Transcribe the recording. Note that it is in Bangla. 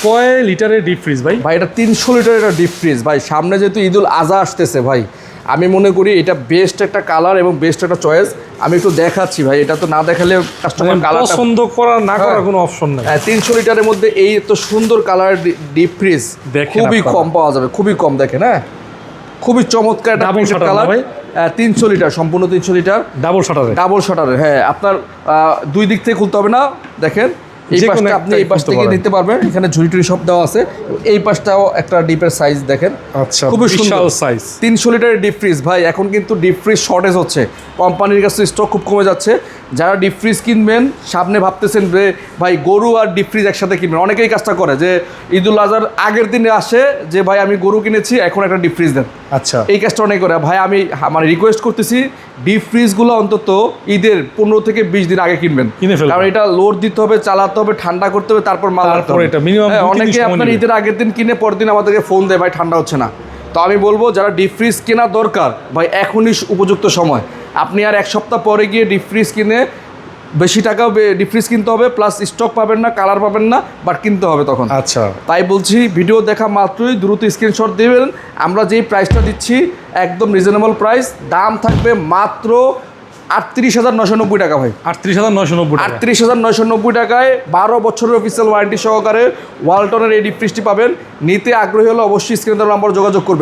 কয় লিটারের ডিপ ফ্রিজ ভাই? ভাই এটা 300 লিটারের একটা ডিপ ফ্রিজ ভাই। সামনে যেহেতু ঈদুল আজহা আসতেছে ভাই, আমি মনে করি এটা বেস্ট একটা কালার এবং বেস্ট একটা চয়েস। আমি একটু দেখাচ্ছি ভাই, এটা তো না দেখালে কাস্টমার কালার পছন্দ করা না করার কোনো অপশন নাই। 300 লিটারের মধ্যে এই এত সুন্দর কালার ডিপ ফ্রিজ খুবই কম পাওয়া যাবে, খুবই কম। দেখেন, হ্যাঁ, খুবই চমৎকার একটা কালার। 300 লিটার, সম্পূর্ণ 300 লিটার, ডাবল শাটারের। হ্যাঁ, আপনার দুই দিক থেকে খুলতে হবে না। দেখেন, এই পাশটা আপনি এই পাশ থেকে নিতে পারবেন, এখানে ঝুড়ি টুড়ি সব দেওয়া আছে। এই পাশটাও একটা ডিপের সাইজ দেখেন, আচ্ছা, খুবই বিশাল সাইজ। 300 লিটারের ডিপ ফ্রিজ ভাই। এখন কিন্তু ডিপ ফ্রিজ শর্টেজ হচ্ছে, কোম্পানির কাছে স্টক খুব কমে যাচ্ছে। যারা ডিপ ফ্রিজ কিনবেন, সামনে ভাবতেছেন যে ভাই গরু আর ডিপ ফ্রিজ একসাথে কিনবেন, অনেকেই কাজটা করে যে ঈদুল আজহার আগের দিনে আসে যে ভাই আমি গরু কিনেছি, এখন একটা ডিপ ফ্রিজ দেন। আচ্ছা, এই কাজটা অনেক করে ভাই। আমি মানে রিকোয়েস্ট করতেছি, ডিপ ফ্রিজগুলো অন্তত ঈদের 15 থেকে 20 দিন আগে কিনবেন, কারণ এটা লোড দিতে হবে, চালাতে হবে, ঠান্ডা করতে হবে, তারপর মাল রাখতে হবে। অনেকে আপনার ঈদের আগের দিন কিনে পরের দিন আমাদেরকে ফোন দেয়, ভাই ঠান্ডা হচ্ছে না। তো আমি বলবো যারা ডিপ ফ্রিজ কেনা দরকার ভাই, এখনই উপযুক্ত সময়। আপনি আর এক সপ্তাহ পরে গিয়ে ডিপ ফ্রিজ কিনে বেশি টাকাও ডিপ ফ্রিজ কিনতে হবে, প্লাস স্টক পাবেন না, কালার পাবেন না, বাট কিনতে হবে তখন। আচ্ছা, তাই বলছি ভিডিও দেখা মাত্রই দ্রুত স্ক্রিনশট দেবেন। আমরা যেই প্রাইসটা দিচ্ছি একদম রিজনেবল প্রাইস, দাম থাকবে মাত্র 38,990 টাকা ভাই। 38,990 টাকায় 12 বছরের অফিসিয়াল ওয়ারেন্টি সহকারে ওয়ালটনের এই ডিপ ফ্রিজটি পাবেন। নিতে আগ্রহী হলে অবশ্যই স্ক্রিনে দেওয়া নম্বর যোগাযোগ করবেন।